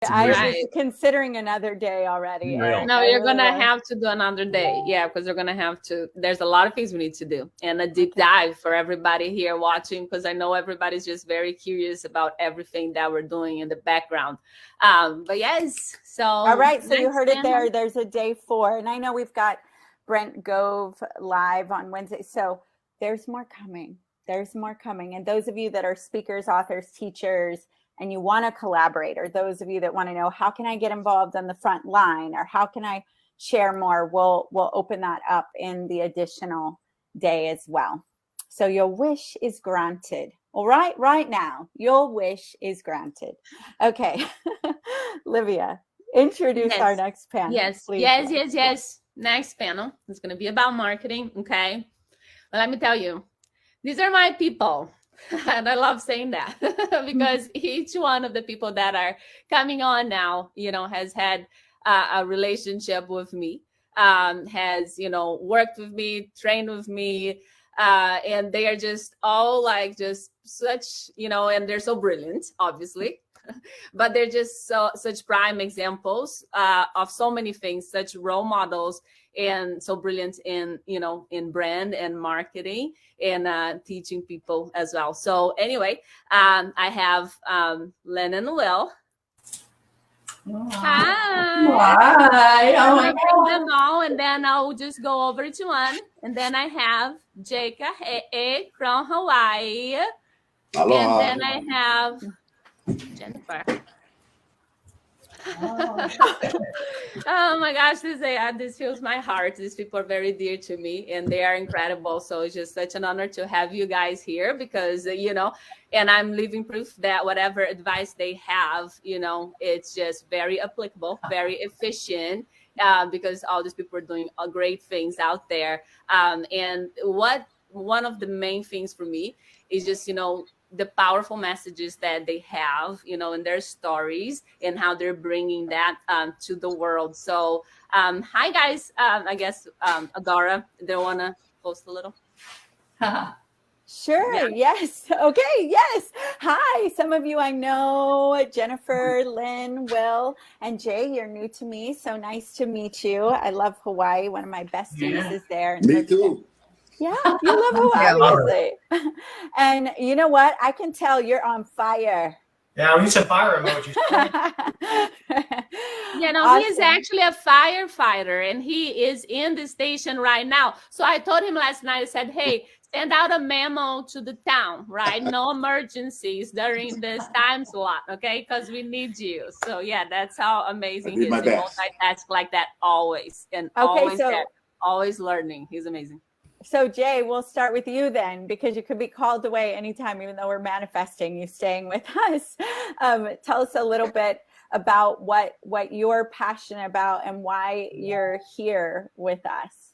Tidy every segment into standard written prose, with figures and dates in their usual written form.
I was Right. considering another day already, Eric. No, I you're really gonna was. have to do another day. Yeah, because you're gonna have to. There's a lot of things we need to do, and a deep dive for everybody here watching, because I know everybody's just very curious about everything that we're doing in the background. But yes, so All right, so you next heard it panel. there. There's a day 4, and I know we've got Brent Gove live on Wednesday, so there's more coming. There's more coming. And those of you that are speakers, authors, teachers, and you want to collaborate, or those of you that want to know, how can I get involved on the front line, or how can I share more, we'll open that up in the additional day as well. So your wish is granted. All right now, your wish is granted. Okay. Livia, introduce our next panel. Yes, please. yes. Next panel is going to be about marketing. Okay. Well, let me tell you, these are my people. And I love saying that because each one of the people that are coming on now, has had a relationship with me, has, worked with me, trained with me. And they are just all like just such, and they're so brilliant, obviously. But they're just such prime examples of so many things, such role models, and so brilliant in brand and marketing and teaching people as well. So anyway, I have Lynne and Will. Hi. I'm gonna bring them all, and then I'll just go over to one, and then I have Jacob from Hawaii. Aloha. And then I have Jennifer. Oh my gosh, this fills my heart. These people are very dear to me, and they are incredible. So it's just such an honor to have you guys here, because and I'm living proof that whatever advice they have, it's just very applicable, very efficient, because all these people are doing great things out there. And one of the main things for me is just the powerful messages that they have, in their stories, and how they're bringing that to the world. So, hi guys. I guess Adara, they want to post a little. Sure. Yeah. Yes. Okay. Yes. Hi. Some of you I know, Jennifer, Lynne, Will, and Jay. You're new to me, so nice to meet you. I love Hawaii. One of my besties is there. Me too. Yeah, you love Hawaii, obviously. And you know what? I can tell you're on fire. Yeah, we need some fire emojis. Awesome. He is actually a firefighter, and he is in the station right now. So I told him last night, I said, hey, send out a memo to the town, right? No emergencies during this time slot, okay? Because we need you. So yeah, that's how amazing he is. He multitask like that always. And always learning. He's amazing. So Jay, we'll start with you then, because you could be called away anytime, even though we're manifesting you staying with us. Tell us a little bit about what you're passionate about and why you're here with us.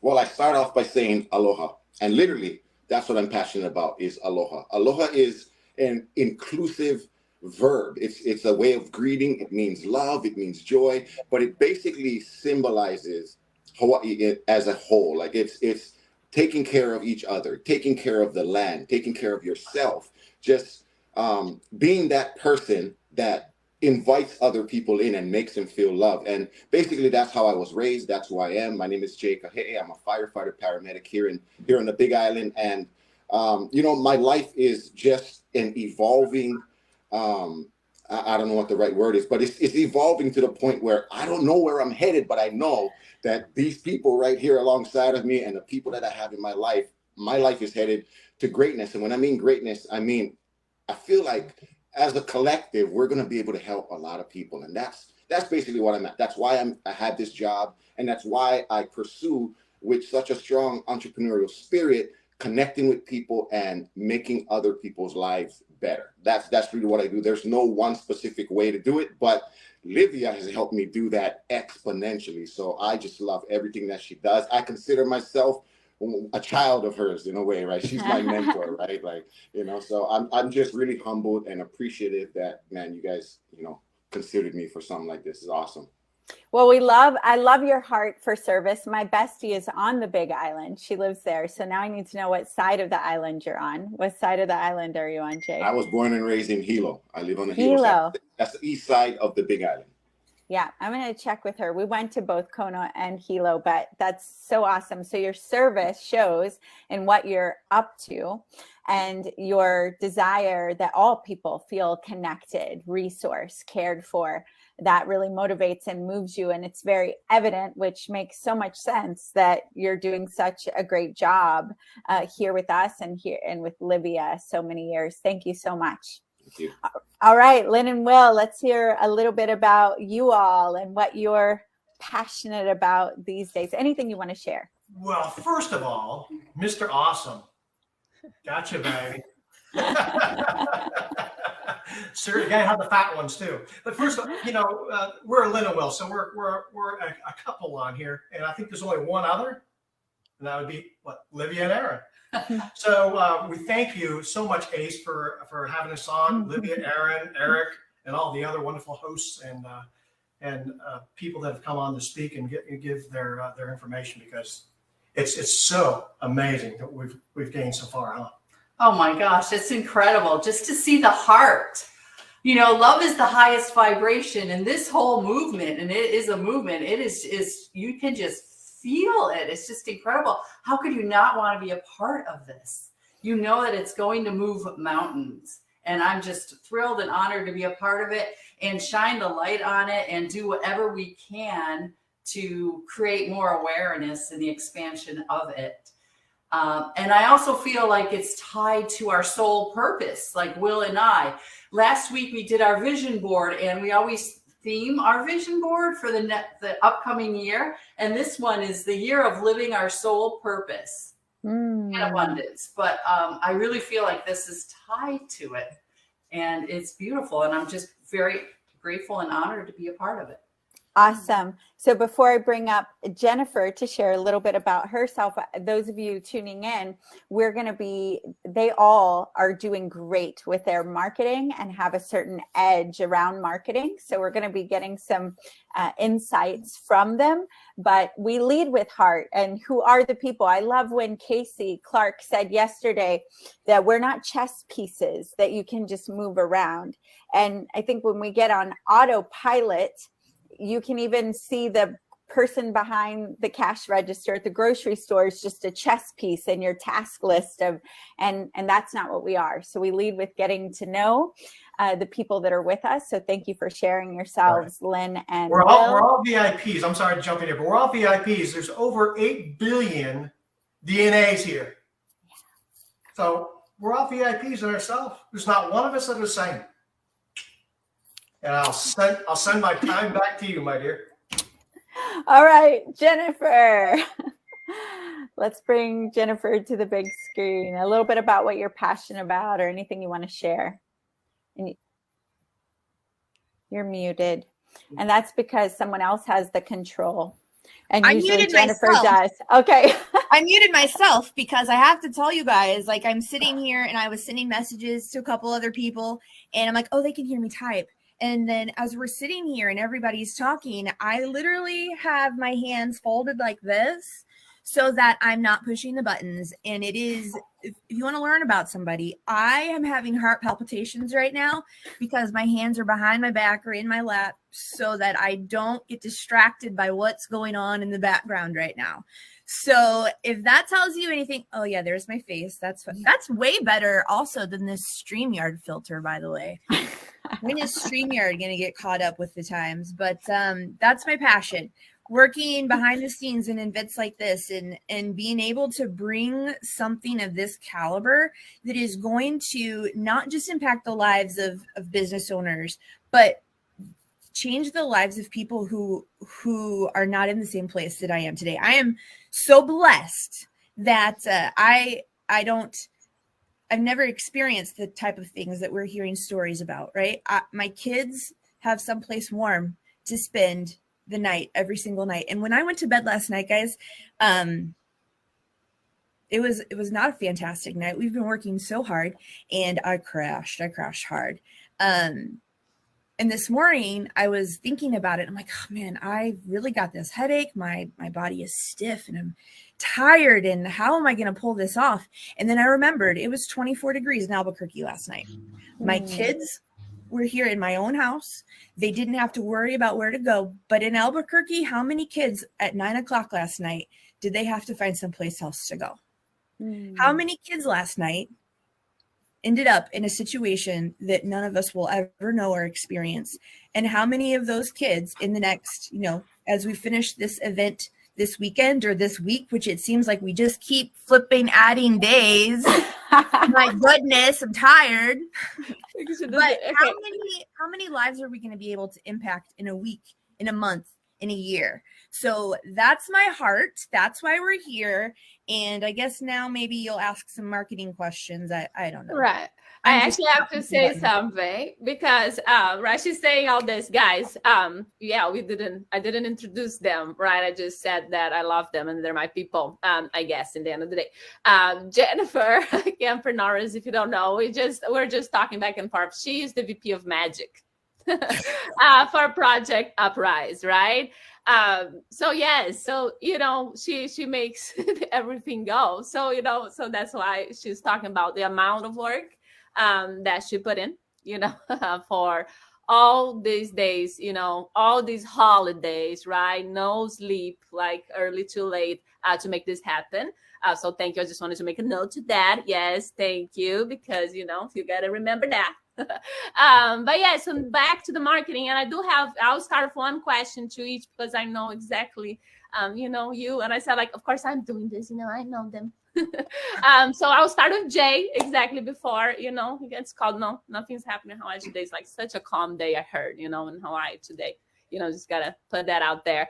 Well, I start off by saying aloha, and literally that's what I'm passionate about is aloha. Aloha is an inclusive verb. It's a way of greeting. It means love. It means joy, but it basically symbolizes Hawaii as a whole. Like it's taking care of each other, taking care of the land, taking care of yourself, just being that person that invites other people in and makes them feel loved. And basically that's how I was raised. That's who I am. My name is Jake. I'm a firefighter paramedic here on the Big Island. And my life is just an evolving I don't know what the right word is, but it's evolving to the point where I don't know where I'm headed, but I know that these people right here alongside of me and the people that I have in my life is headed to greatness. And when I mean greatness, I feel like as a collective, we're going to be able to help a lot of people. And that's basically what I'm at. That's why I had this job. And that's why I pursue with such a strong entrepreneurial spirit, connecting with people and making other people's lives better. That's really what I do. There's no one specific way to do it, but Livia has helped me do that exponentially. So I just love everything that she does. I consider myself a child of hers in a way, right? She's my mentor, right? So I'm just really humbled and appreciative that, man, you guys, considered me for something like this. Is awesome. Well, I love your heart for service. My bestie is on the Big Island. She lives there. So now I need to know what side of the island you're on. What side of the island are you on, Jay? I was born and raised in Hilo. I live on the Hilo side. That's the east side of the Big Island. Yeah, I'm going to check with her. We went to both Kona and Hilo, but that's so awesome. So your service shows in what you're up to and your desire that all people feel connected, resourced, cared for. That really motivates and moves you. And it's very evident, which makes so much sense that you're doing such a great job here with us and with Livia so many years. Thank you so much. Thank you. All right, Lynn and Will, let's hear a little bit about you all and what you're passionate about these days. Anything you want to share? Well, first of all, Mr. Awesome. Gotcha, baby. Sir, you gotta have the fat ones too. But first, we're Lynne and Will, so we're a couple on here, and I think there's only one other, and that would be Livia and Aaron. So we thank you so much, Ace, for having us on. Livia, Aaron, Eric, and all the other wonderful hosts and people that have come on to speak and give their information, because it's so amazing that we've gained so far, huh? Oh my gosh, it's incredible just to see the heart. Love is the highest vibration, and this whole movement, and it is a movement. It is you can just feel it. It's just incredible. How could you not want to be a part of this? You know that it's going to move mountains, and I'm just thrilled and honored to be a part of it and shine the light on it and do whatever we can to create more awareness in the expansion of it. And I also feel like it's tied to our soul purpose, like Will and I. Last week we did our vision board, and we always theme our vision board for the upcoming year. And this one is the year of living our soul purpose and abundance. But I really feel like this is tied to it, and it's beautiful. And I'm just very grateful and honored to be a part of it. Awesome. So before I bring up Jennifer to share a little bit about herself, those of you tuning in, they all are doing great with their marketing and have a certain edge around marketing. So we're going to be getting some insights from them, but we lead with heart. And who are the people? I love when Casey Clark said yesterday that we're not chess pieces that you can just move around. And I think when we get on autopilot, you can even see the person behind the cash register at the grocery store is just a chess piece in your task list and that's not what we are. So we lead with getting to know the people that are with us. So thank you for sharing yourselves, right. Lynn and we're all VIPs. I'm sorry to jump in here, but we're all VIPs. There's over 8 billion DNAs here. So we're all VIPs in ourselves. There's not one of us that are the same. And I'll send my time back to you, my dear. All right, Jennifer. Let's bring Jennifer to the big screen. A little bit about what you're passionate about or anything you want to share. And you're muted. And that's because someone else has the control. And usually Jennifer does. Okay. I muted myself because I have to tell you guys, like, I'm sitting here and I was sending messages to a couple other people and I'm like, oh, they can hear me type. And then as we're sitting here and everybody's talking, I literally have my hands folded like this so that I'm not pushing the buttons. And it is, if you want to learn about somebody, I am having heart palpitations right now because my hands are behind my back or in my lap so that I don't get distracted by what's going on in the background right now. So if that tells you anything, oh yeah, there's my face. That's way better also than this StreamYard filter, by the way. When is StreamYard going to get caught up with the times? But that's my passion. Working behind the scenes in events like this and being able to bring something of this caliber that is going to not just impact the lives of business owners, but change the lives of people who are not in the same place that I am today. I am so blessed that I've never experienced the type of things that we're hearing stories about, right? My kids have someplace warm to spend the night every single night. And when I went to bed last night, guys, it was not a fantastic night. We've been working so hard and I crashed hard. And this morning I was thinking about it. I'm like, oh man, I really got this headache. My body is stiff and I'm tired. And how am I going to pull this off? And then I remembered it was 24 degrees in Albuquerque last night. My kids were here in my own house. They didn't have to worry about where to go. But in Albuquerque, how many kids at 9:00 last night did they have to find someplace else to go? How many kids last night ended up in a situation that none of us will ever know or experience? And how many of those kids in the next, as we finish this event this weekend or this week, which it seems like we just keep adding days. My goodness, I'm tired. But how many lives are we going to be able to impact in a week, in a month, in a year? So that's my heart. That's why we're here. And I guess now maybe you'll ask some marketing questions. I don't know. Right. I actually have to say something because right, she's saying all this, guys. Yeah, I didn't introduce them, right? I just said that I love them and they're my people. I guess in the end of the day. Jennifer Camper Norris, if you don't know, we're just talking back and forth. She is the VP of Magic for Project Uprise, right? So yes, so she makes everything go. So so that's why she's talking about the amount of work that she put in, for all these days, all these holidays, right? No sleep, like early to late, to make this happen. So thank you. I just wanted to make a note to that. Yes, thank you, because you got to remember that. But yeah, so back to the marketing, and I'll start with one question to each because I know exactly, you, and I said, like, of course I'm doing this, I know them. So I'll start with Jay exactly before, he gets called. No, nothing's happening in Hawaii today. It's like such a calm day, I heard, in Hawaii today. Just gotta put that out there.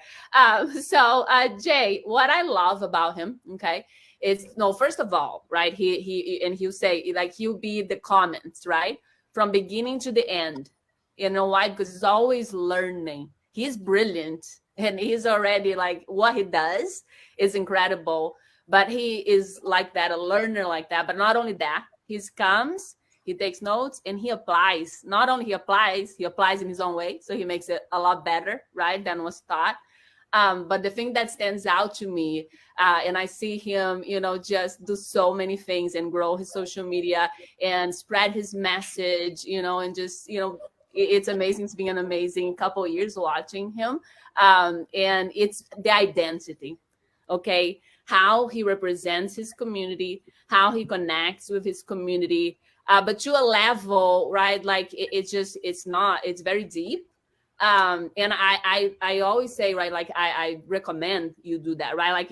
So Jay, what I love about him, okay, is first of all, right, he'll say, like, he'll be the comments, right, from beginning to the end. Why? Because he's always learning. He's brilliant, and he's already, like, what he does is incredible. But he is like that, a learner like that. But not only that, he comes, he takes notes, and he applies. Not only he applies in his own way. So he makes it a lot better, right, than was thought. But the thing that stands out to me, and I see him, just do so many things and grow his social media and spread his message, and just, it's amazing. It's been an amazing couple of years watching him. And it's the identity, okay? How he represents his community, how he connects with his community, but to a level, right? Like it's very deep. And I always say, right, like I recommend you do that, right?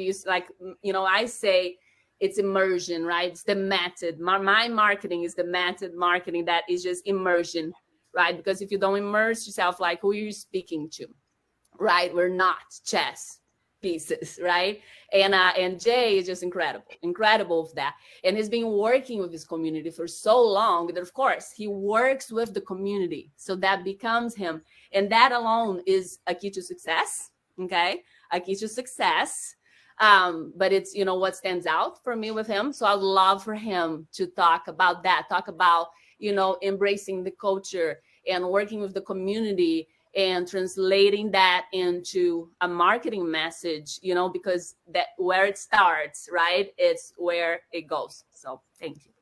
I say it's immersion, right? It's the method. My marketing is the method marketing that is just immersion, right? Because if you don't immerse yourself, like, who are you speaking to, right? We're not chess pieces, right? And Jay is just incredible with that. And he's been working with his community for so long that, of course, he works with the community. So that becomes him. And that alone is a key to success, okay? A key to success. But it's, what stands out for me with him. So I'd love for him to talk about that, talk about, embracing the culture and working with the community and translating that into a marketing message, because that where it starts, right, it's where it goes. So thank you.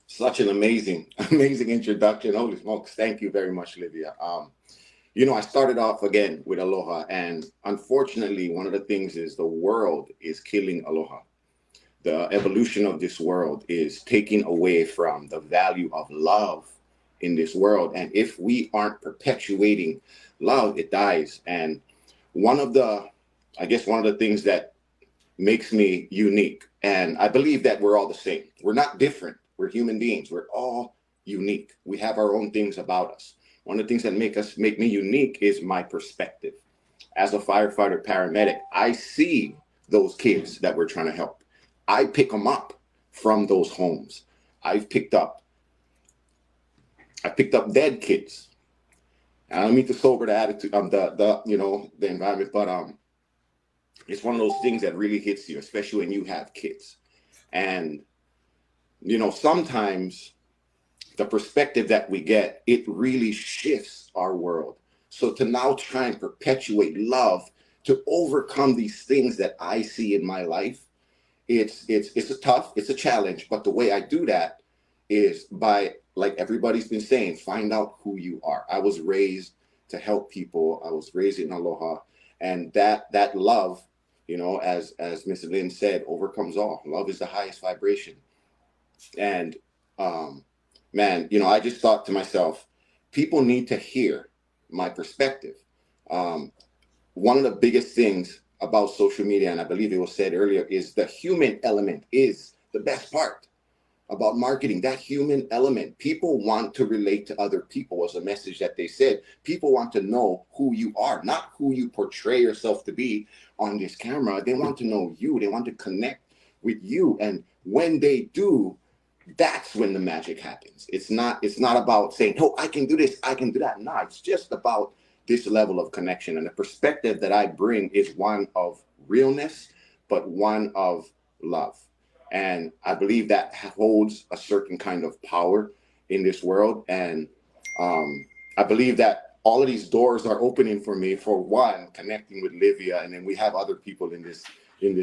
Such an amazing introduction. Holy smokes. Thank you very much, Livia. I started off again with aloha, and unfortunately, one of the things is the world is killing aloha. The evolution of this world is taking away from the value of love in this world. And if we aren't perpetuating love, it dies. And one of the things that makes me unique, and I believe that we're all the same. We're not different. We're human beings. We're all unique. We have our own things about us. One of the things that make me unique is my perspective. As a firefighter paramedic, I see those kids that we're trying to help. I pick them up from those homes. I've picked up dead kids. I don't mean to sober the attitude, the environment, but it's one of those things that really hits you, especially when you have kids. And sometimes the perspective that we get, it really shifts our world. So to now try and perpetuate love to overcome these things that I see in my life, it's a challenge. But the way I do that is by, like everybody's been saying, find out who you are. I was raised to help people. I was raised in Aloha, and that love, you know, as Miss Lynne said, overcomes all. Love is the highest vibration. And man, you know, I just thought to myself, people need to hear my perspective. One of the biggest things about social media, and I believe it was said earlier, is the human element is the best part about marketing. That human element. People want to relate to other people, was a message that they said. People want to know who you are, not who you portray yourself to be on this camera. They want to know you. They want to connect with you. And when they do, that's when the magic happens. It's not about saying, oh, I can do this, I can do that. No, it's just about this level of connection. And the perspective that I bring is one of realness, but one of love. And I believe that holds a certain kind of power in this world. And I believe that all of these doors are opening for me, for one, connecting with Livia. And then we have other people in this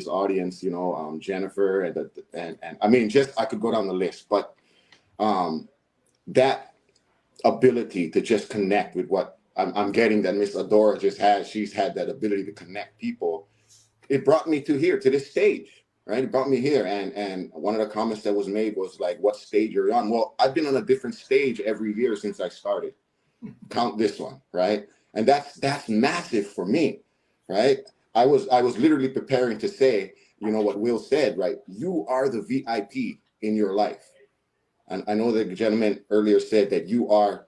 audience, you know, Jennifer, and I mean, just, I could go down the list, but that ability to just connect with what I'm getting that Miss Adora just has. She's had that ability to connect people. It brought me to here, to this stage, right? It brought me here. And one of the comments that was made was like, what stage you're on? Well, I've been on a different stage every year since I started. Count this one, right? And that's massive for me, right? I was literally preparing to say, you know, what Will said, right? You are the VIP in your life. And I know the gentleman earlier said that you are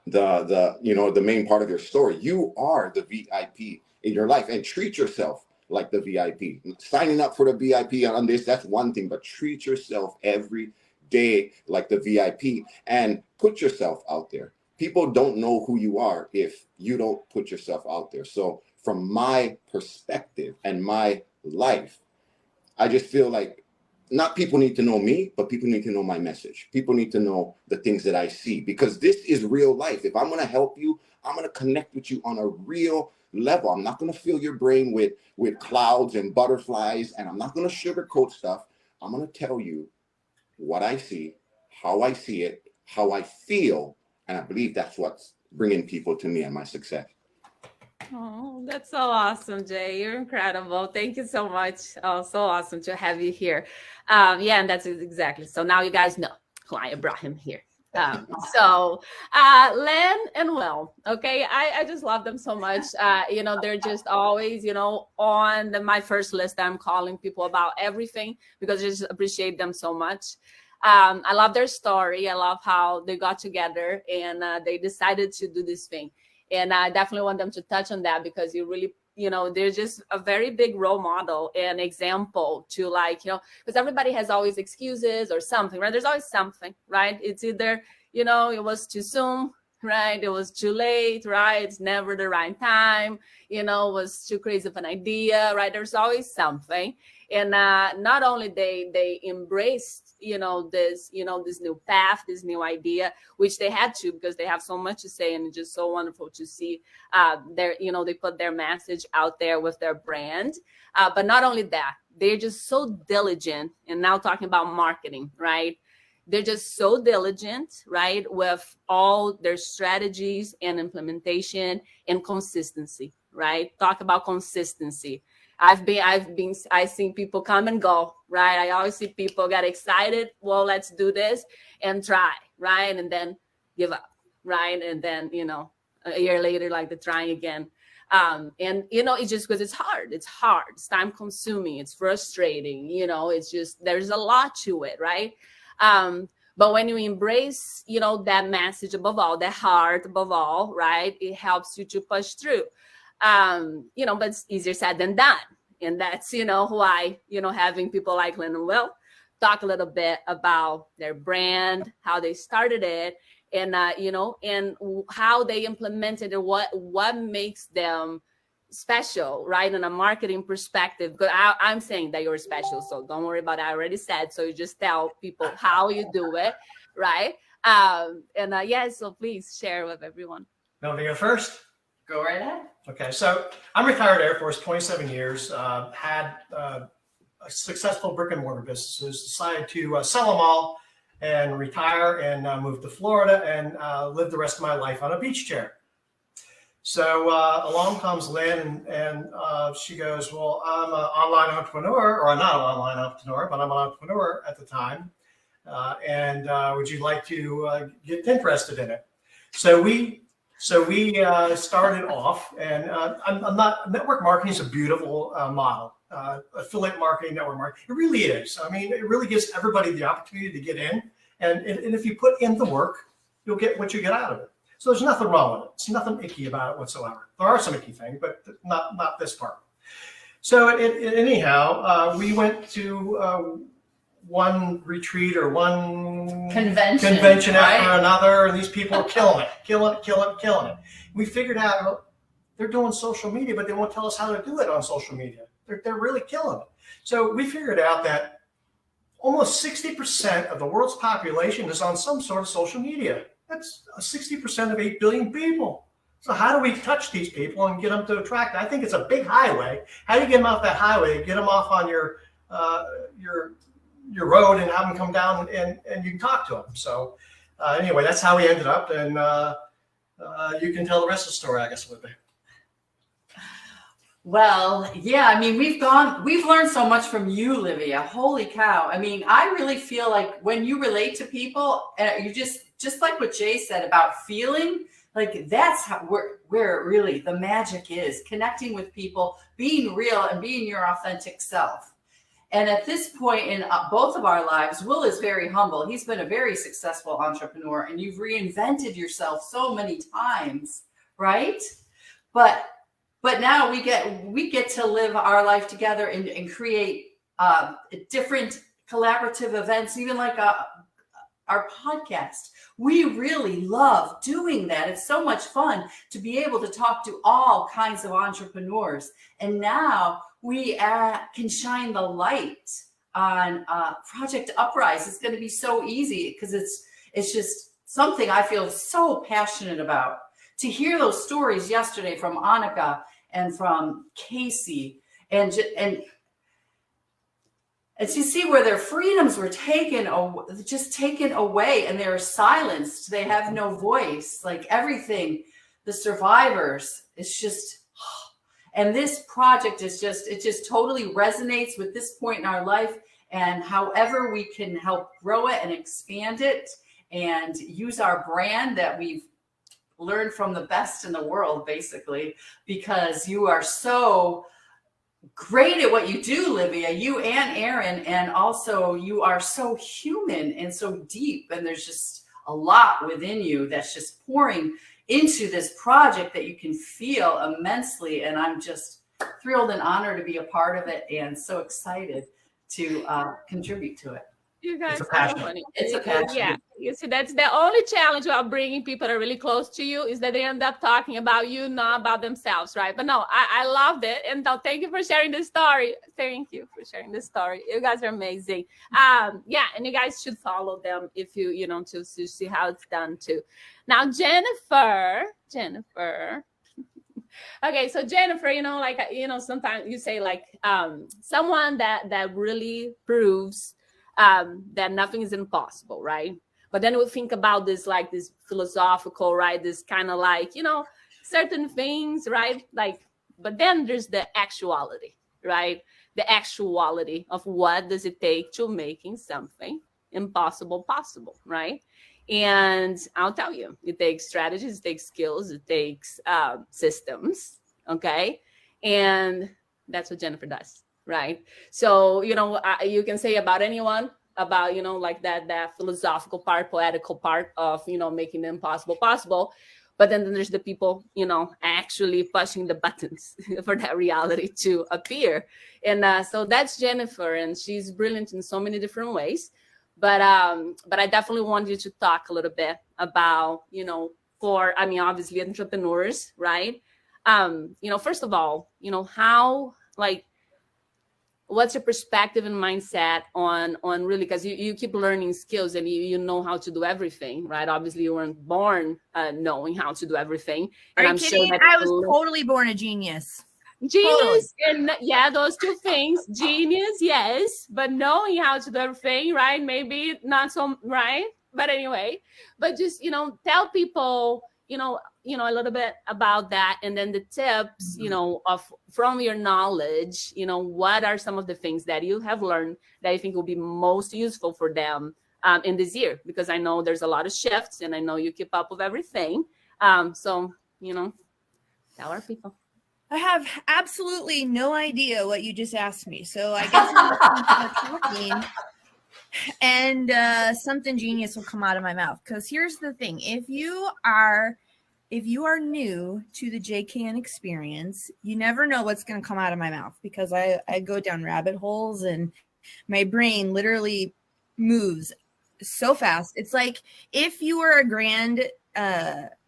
the main part of your story. You are the VIP in your life, and treat yourself like the VIP. Signing up for the VIP on this, that's one thing, but treat yourself every day like the VIP and put yourself out there. People don't know who you are if you don't put yourself out there. So from my perspective and my life, I just feel like not people need to know me, but people need to know my message. People need to know the things that I see, because this is real life. If I'm going to help you, I'm going to connect with you on a real level. I'm not going to fill your brain with clouds and butterflies, and I'm not going to sugarcoat stuff. I'm going to tell you what I see, how I see it, how I feel, and I believe that's what's bringing people to me and my success. Oh, that's so awesome, Jay. You're incredible. Thank you so much. Oh, so awesome to have you here. Yeah, and that's exactly. So now you guys know why I brought him here. Lynne and Will, okay, I just love them so much. They're just always, on my first list. I'm calling people about everything because I just appreciate them so much. I love their story. I love how they got together and they decided to do this thing. And I definitely want them to touch on that because you really, they're just a very big role model and example to because everybody has always excuses or something, right? There's always something, right? It's either, it was too soon, right? It was too late, right? It's never the right time, it was too crazy of an idea, right? There's always something. And not only they embraced, this new path, this new idea, which they had to because they have so much to say, and it's just so wonderful to see they put their message out there with their brand. But not only that, they're just so diligent. And now talking about marketing, right? They're just so diligent, right? With all their strategies and implementation and consistency, right? Talk about consistency. I've seen people come and go, right? I always see people get excited. Well, let's do this and try, right? And then give up, right? And then, a year later, they're trying again. It's just because it's hard. It's time consuming. It's frustrating. It's just, there's a lot to it, right? But when you embrace, that message above all, that heart above all, right? It helps you to push through. But it's easier said than done. And that's, why, having people like Lynne and Will talk a little bit about their brand, how they started it, and, and how they implemented it, what makes them special, right? In a marketing perspective, because I'm saying that you're special. So don't worry about it. I already said. So you just tell people how you do it, right? So please share with everyone. Want me to go first? Go right ahead. Okay, so I'm retired Air Force, 27 years, had a successful brick and mortar businesses, decided to sell them all and retire and move to Florida and live the rest of my life on a beach chair. So along comes Lynne and she goes, well, I'm an online entrepreneur, or I'm not an online entrepreneur, but I'm an entrepreneur at the time. Would you like to get interested in it? So we started off, and network marketing is a beautiful model. Affiliate marketing, network marketing, it really is. I mean, it really gives everybody the opportunity to get in, and if you put in the work, you'll get what you get out of it. So there's nothing wrong with it. There's nothing icky about it whatsoever. There are some icky things, but not this part. So anyhow, we went to one retreat or one convention right? after another, and these people are killing it. We figured out they're doing social media, but they won't tell us how to do it on social media. They're really killing it. So we figured out that almost 60% of the world's population is on some sort of social media. That's 60% of 8 billion people. So how do we touch these people and get them to attract? I think it's a big highway. How do you get them off that highway? Get them off on your road and have them come down and you can talk to them. So anyway, that's how we ended up, and you can tell the rest of the story, I guess, a little bit. Well, yeah, I mean, we've learned so much from you, Livia. Holy cow. I mean, I really feel like when you relate to people, you just like what Jay said about feeling, like that's where really the magic is, connecting with people, being real and being your authentic self. And at this point in both of our lives, Will is very humble. He's been a very successful entrepreneur, and you've reinvented yourself so many times, right? But now we get to live our life together and create different collaborative events, even like our podcast. We really love doing that. It's so much fun to be able to talk to all kinds of entrepreneurs. And now we can shine the light on Project Uprise. It's going to be so easy because it's just something I feel so passionate about. To hear those stories yesterday from Annika and from Casey, and to see where their freedoms were taken away, and they're silenced. They have no voice. Like everything, the survivors. It's just. And this project it just totally resonates with this point in our life, and however we can help grow it and expand it and use our brand that we've learned from the best in the world, basically, because you are so great at what you do, Livia, you and Aaron, and also you are so human and so deep, and there's just a lot within you that's just pouring into this project that you can feel immensely. And I'm just thrilled and honored to be a part of it, and so excited to contribute to it. You guys It's a passion. are funny. It's a passion. Yeah, you see, that's the only challenge about bringing people that are really close to you, is that they end up talking about you, not about themselves, right? But no, I loved it, and thank you for sharing this story. Thank you for sharing this story. You guys are amazing. Yeah, and you guys should follow them if you to see how it's done too. Now, Jennifer. Okay, so Jennifer, sometimes you say someone that really proves that nothing is impossible, right? But then we think about this this philosophical, right? This kind of certain things, right? But then there's the actuality, right? The actuality of what does it take to making something impossible possible, right? And I'll tell you, it takes strategies, it takes skills, it takes systems, okay? And that's what Jennifer does, right? So, you can say about anyone, about, that philosophical part, poetical part of, making the impossible possible. But then there's the people, actually pushing the buttons for that reality to appear. And so that's Jennifer, and she's brilliant in so many different ways. But I definitely want you to talk a little bit about, obviously entrepreneurs, right? First of all, how, what's your perspective and mindset on really, because you keep learning skills and you know how to do everything, right? Obviously you weren't born knowing how to do everything. Are And you I'm kidding? sure that I was totally born a genius. genius and yeah, those two things, genius, yes, but knowing how to do everything, right? Maybe not so, right? But anyway, but just, tell people, a little bit about that, and then the tips, from your knowledge, what are some of the things that you have learned that you think will be most useful for them in this year? Because I know there's a lot of shifts, and I know you keep up with everything. So, tell our people. I have absolutely no idea what you just asked me. So I guess I'm going to start talking and something genius will come out of my mouth. Because here's the thing. If you are new to the JKN experience, you never know what's going to come out of my mouth, because I go down rabbit holes and my brain literally moves so fast. It's like if you were a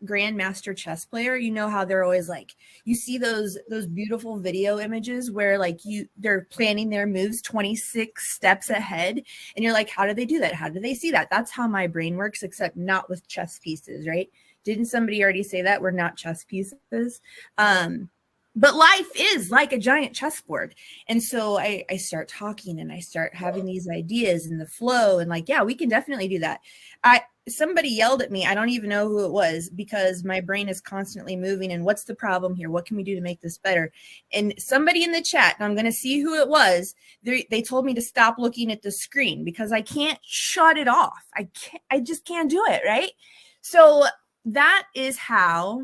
grandmaster chess player, you know how they're always like, you see those beautiful video images where like they're planning their moves 26 steps ahead, and you're like, how do they do that? How do they see that? That's how my brain works, except not with chess pieces, right? Didn't somebody already say that we're not chess pieces? But life is like a giant chessboard. And so I start talking and I start having these ideas in the flow, and like, yeah, we can definitely do that. Somebody yelled at me. I don't even know who it was, because my brain is constantly moving. And what's the problem here? What can we do to make this better? And somebody in the chat, and I'm going to see who it was, they told me to stop looking at the screen because I can't shut it off. I just can't do it. Right. So that is how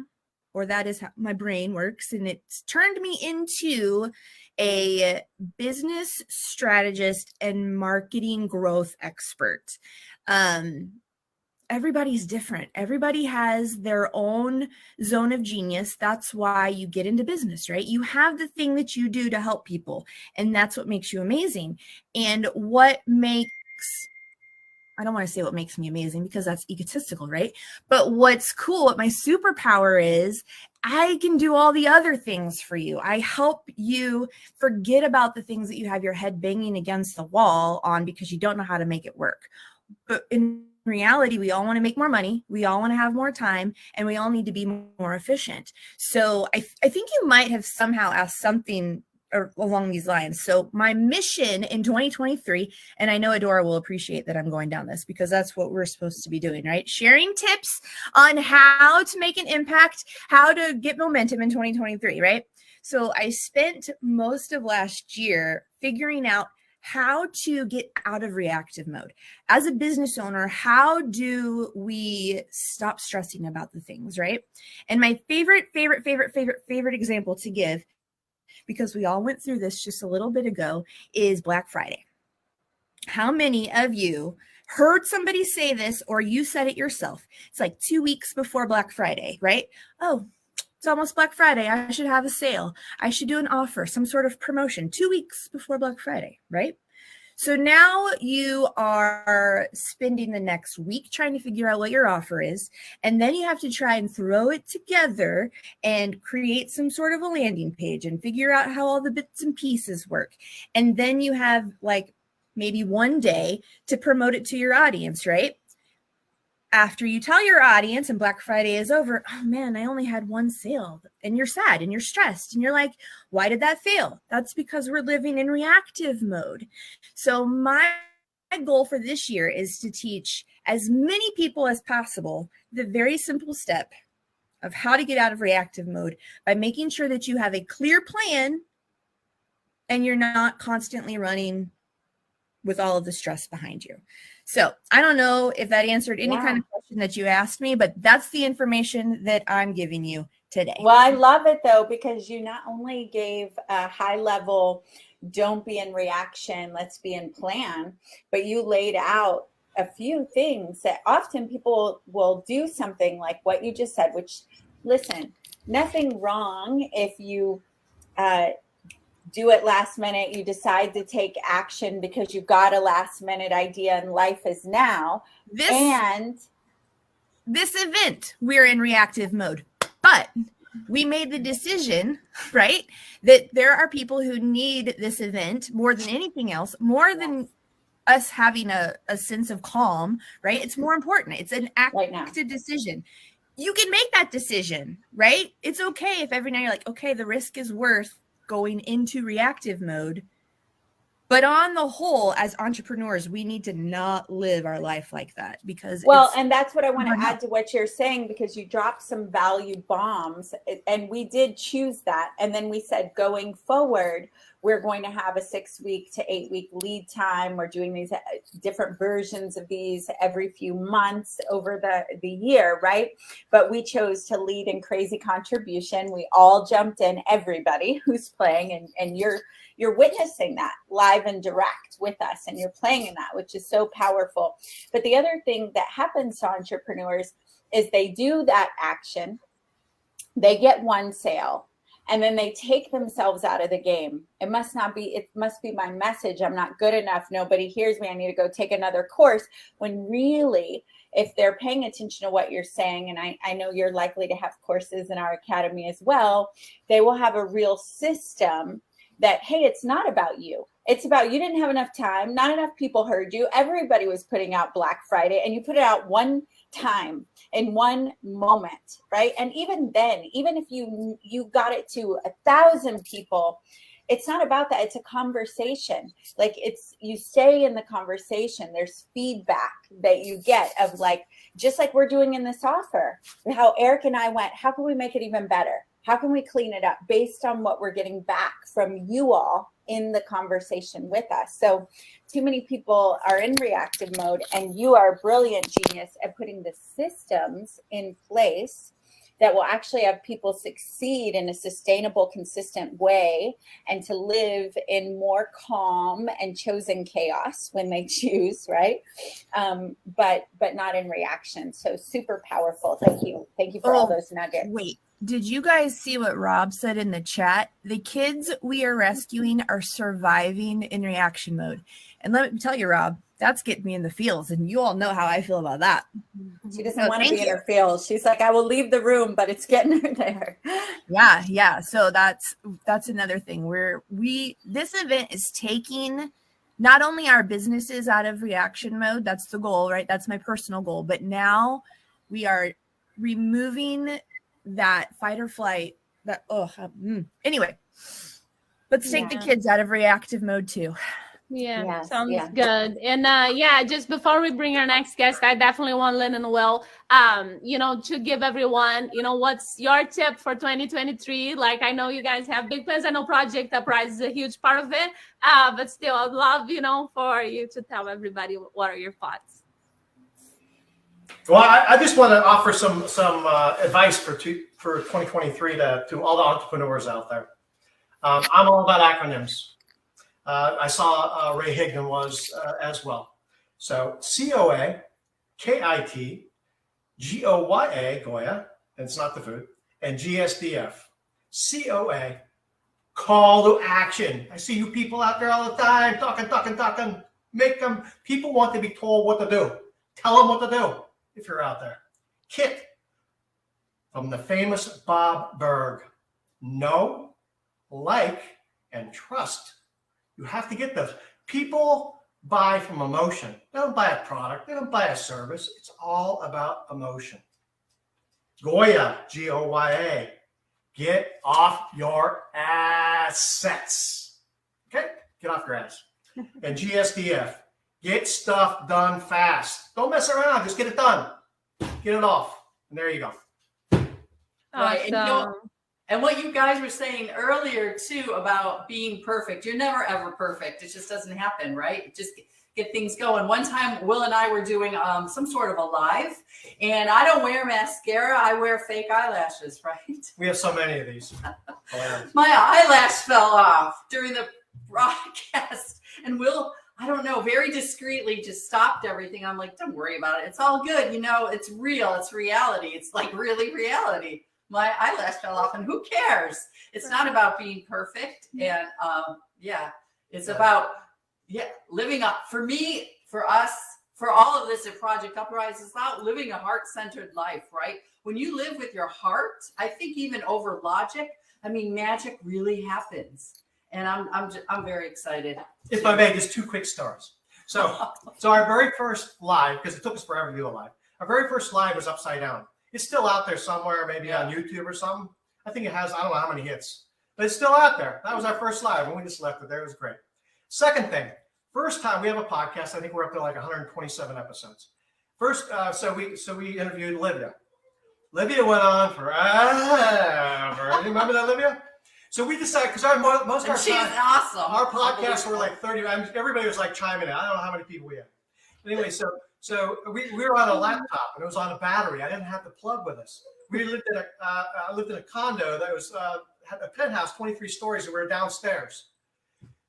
my brain works. And it's turned me into a business strategist and marketing growth expert. Everybody's different. Everybody has their own zone of genius. That's why you get into business, right? You have the thing that you do to help people, and that's what makes you amazing. And I don't want to say what makes me amazing, because that's egotistical, right? But what's cool, what my superpower is, I can do all the other things for you. I help you forget about the things that you have your head banging against the wall on because you don't know how to make it work. But in reality, we all want to make more money. We all want to have more time, and we all need to be more efficient. So I think you might have somehow asked something along these lines. So my mission in 2023, and I know Adora will appreciate that I'm going down this, because that's what we're supposed to be doing, right? Sharing tips on how to make an impact, how to get momentum in 2023, right? So I spent most of last year figuring out how to get out of reactive mode. As a business owner, how do we stop stressing about the things, right? And my favorite example to give, because we all went through this just a little bit ago, is Black Friday. How many of you heard somebody say this, or you said it yourself? It's like 2 weeks before Black Friday, right? Oh, it's almost Black Friday. I should have a sale. I should do an offer, some sort of promotion 2 weeks before Black Friday, right? So now you are spending the next week trying to figure out what your offer is. And then you have to try and throw it together and create some sort of a landing page and figure out how all the bits and pieces work. And then you have like maybe 1 day to promote it to your audience, right? After you tell your audience and Black Friday is over, oh man, I only had one sale, and you're sad and you're stressed and you're like, why did that fail? That's because we're living in reactive mode. So my goal for this year is to teach as many people as possible the very simple step of how to get out of reactive mode by making sure that you have a clear plan and you're not constantly running with all of the stress behind you. So I don't know if that answered any kind of question that you asked me, but that's the information that I'm giving you today. Well, I love it though, because you not only gave a high level, don't be in reaction, let's be in plan, but you laid out a few things that often people will do something like what you just said, which, listen, nothing wrong if you do it last minute, you decide to take action because you got a last minute idea and life is now. This event, we're in reactive mode. But we made the decision, right, that there are people who need this event more than anything else, more than us having a sense of calm, right? It's more important. It's an active decision. You can make that decision, right? It's okay if every night you're like, okay, the risk is worth going into reactive mode. But on the whole, as entrepreneurs, we need to not live our life like that, because and that's what I want to add to what you're saying, because you dropped some value bombs, and we did choose that. And then we said, going forward, we're going to have a 6-week to 8-week lead time. We're doing these different versions of these every few months over the year, right? But we chose to lead in crazy contribution. We all jumped in, everybody who's playing, and you're witnessing that live and direct with us, and you're playing in that, which is so powerful. But the other thing that happens to entrepreneurs is they do that action, they get one sale, and then they take themselves out of the game. It must be my message. I'm not good enough. Nobody hears me. I need to go take another course. When really, if they're paying attention to what you're saying, and I know you're likely to have courses in our academy as well, they will have a real system that, hey, it's not about you. It's about you didn't have enough time. Not enough people heard you. Everybody was putting out Black Friday, and you put it out one time in one moment, right? And even then, even if you got it to 1,000 people, it's not about that. It's a conversation. Like, you stay in the conversation. There's feedback that you get of, like, just like we're doing in this offer, how Eric and I went, how can we make it even better? How can we clean it up based on what we're getting back from you all in the conversation with us? So too many people are in reactive mode, and you are a brilliant genius at putting the systems in place that will actually have people succeed in a sustainable, consistent way, and to live in more calm and chosen chaos when they choose, right? But not in reaction. So super powerful. Thank you. Thank you for all those nuggets. Wait, did you guys see what Rob said in the chat? The kids we are rescuing are surviving in reaction mode. And let me tell you, Rob, that's getting me in the feels, and you all know how I feel about that. She doesn't want to be in her feels. She's like, I will leave the room, but it's getting her there. Yeah. So that's another thing where this event is taking not only our businesses out of reaction mode. That's the goal, right? That's my personal goal. But now we are removing that fight or flight. Anyway, let's take the kids out of reactive mode too. Yeah, sounds good. And just before we bring our next guest, I definitely want Lynne and Will, to give everyone, what's your tip for 2023? Like, I know you guys have big plans. I know Project Uprise is a huge part of it, but still, I'd love, for you to tell everybody what are your thoughts. Well, I just want to offer some advice for 2023 to all the entrepreneurs out there. I'm all about acronyms. I saw Ray Higdon was as well. So COA, KIT, GOYA, Goya, and it's not the food, and GSDF. COA, call to action. I see you people out there all the time talking. People want to be told what to do. Tell them what to do if you're out there. KIT, from the famous Bob Berg. Know, like, and trust. You have to get those. People buy from emotion. They don't buy a product. They don't buy a service. It's all about emotion. Goya, Goya. Get off your assets. Okay? Get off your ass. And GSDF. Get stuff done fast. Don't mess around. Just get it done. Get it off. And there you go. Right. And what you guys were saying earlier too about being perfect, you're never ever perfect. It just doesn't happen, right? Just get things going. One time, Will and I were doing some sort of a live, and I don't wear mascara. I wear fake eyelashes, right? We have so many of these. My eyelash fell off during the broadcast, and Will, I don't know, very discreetly just stopped everything. I'm like, don't worry about it. It's all good. It's real. It's reality. It's like really reality. My eyelash fell off, and who cares? It's not about being perfect. And it's about living up. For me, for us, for all of this at Project Uprise is about living a heart-centered life, right? When you live with your heart, I think even over logic, I mean, magic really happens. And I'm very excited. If I may, just 2 quick stories. So our very first live, because it took us forever to do a live, our very first live was Upside Down. It's still out there somewhere, maybe on YouTube or something. I think it has, I don't know how many hits, but it's still out there. That was our first live, and we just left it there. It was great. Second thing, first time we have a podcast. I think we're up to like 127 episodes. First, so we interviewed Livia. Livia went on forever. You remember that, Livia? So we decided, because most of our She's awesome. Our podcasts were like 30. Everybody was like chiming in. I don't know how many people we had. Anyway, so we were on a laptop and it was on a battery. I didn't have the plug with us. We lived in I lived in a condo that was had a penthouse, 23 stories, and we were downstairs.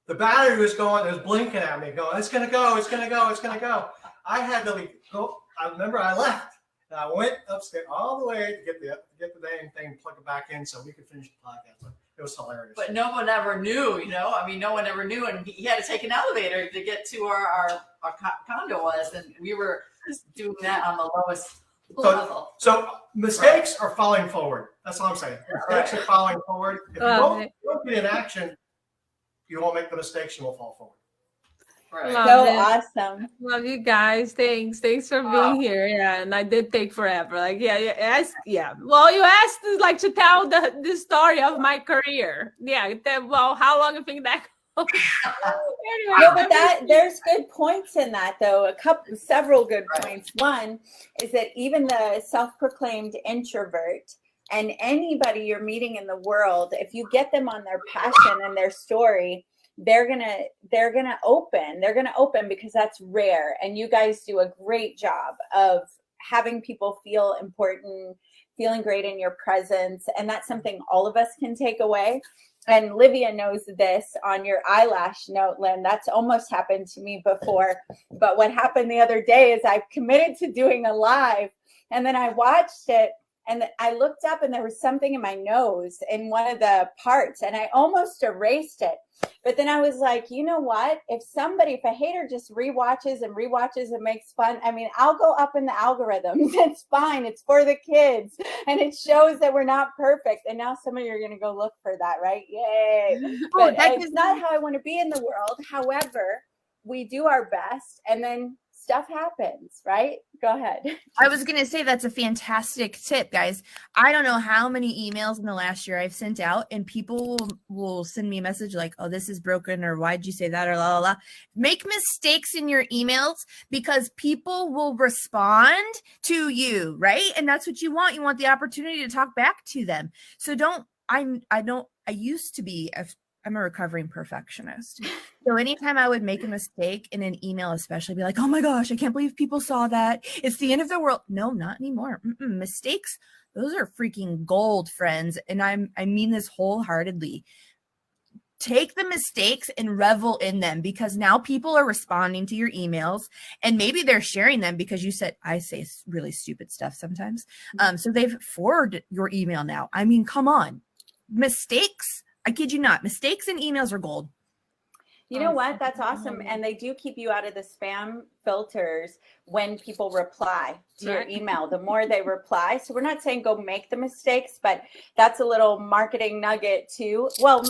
The battery was going. It was blinking at me, going, "It's gonna go. It's gonna go. It's gonna go." I had to go. I remember I left. And I went upstairs all the way to get the dang thing, plug it back in, so we could finish the podcast. It was hilarious. But no one ever knew, you know. I mean, no one ever knew, and he had to take an elevator to get to our condo was, and we were doing that on the lowest level. So mistakes are falling forward. That's all I'm saying. Mistakes are falling forward. If you don't get in action, you won't make the mistakes. You will fall forward. Right. So awesome. Love you guys. Thanks for being here. Yeah, and I did take forever. Like, yeah. Well, you asked like to tell the story of my career. Yeah. Well, how long you think that? Anyway, No, but there's good points in that though. Several good points. One is that even the self-proclaimed introvert and anybody you're meeting in the world, if you get them on their passion and their story, they're gonna open because that's rare. And you guys do a great job of having people feel important, feeling great in your presence. And that's something all of us can take away. And Livia knows this on your eyelash note, Lynne. That's almost happened to me before. But what happened the other day is I've committed to doing a live, and then I watched it and I looked up and there was something in my nose in one of the parts and I almost erased it. But then I was like, you know what? If a hater just rewatches and makes fun, I mean, I'll go up in the algorithms. It's fine. It's for the kids. And it shows that we're not perfect. And now some of you are going to go look for that, right? Yay. But it's not how I want to be in the world. However, we do our best and then stuff happens, right? Go ahead. I was going to say that's a fantastic tip, guys. I don't know how many emails in the last year I've sent out, and people will send me a message like, oh, this is broken, or why'd you say that, or la, la, la. Make mistakes in your emails because people will respond to you, right? And that's what you want. You want the opportunity to talk back to them. So I used to be I'm a recovering perfectionist. So anytime I would make a mistake in an email, especially be like, oh my gosh, I can't believe people saw that. It's the end of the world. No, not anymore. Mistakes, those are freaking gold, friends. And I mean this wholeheartedly. Take the mistakes and revel in them, because now people are responding to your emails and maybe they're sharing them because you said, I say really stupid stuff sometimes. So they've forwarded your email now. I mean, come on. Mistakes, I kid you not, mistakes and emails are gold. You know what? That's awesome. And they do keep you out of the spam filters when people reply to your email. The more they reply. So we're not saying go make the mistakes, but that's a little marketing nugget too. Well,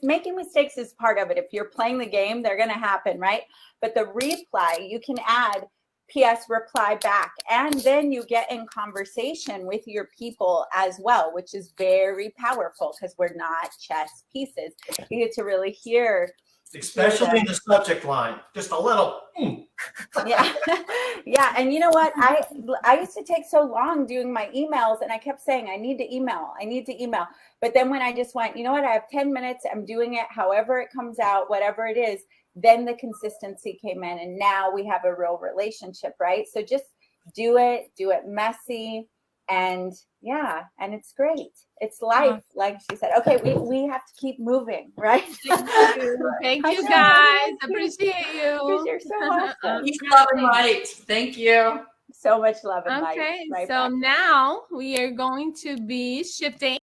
making mistakes is part of it. If you're playing the game, they're going to happen, right? But the reply, you can add PS reply back, and then you get in conversation with your people as well, which is very powerful because we're not chess pieces. You get to really hear, especially in the subject line, just a little. Yeah. Yeah. And you know what? I used to take so long doing my emails, and I kept saying, I need to email. But then when I just went, you know what? I have 10 minutes. I'm doing it however it comes out, whatever it is. Then the consistency came in, and now we have a real relationship, right? So just do it messy, and yeah, and it's great. It's life, like she said. Okay, we have to keep moving, right? Thank you guys. Appreciate you. You're so awesome. Keep love and light. Thank you. So much love and light. Okay, Right so back. now we are going to be shifting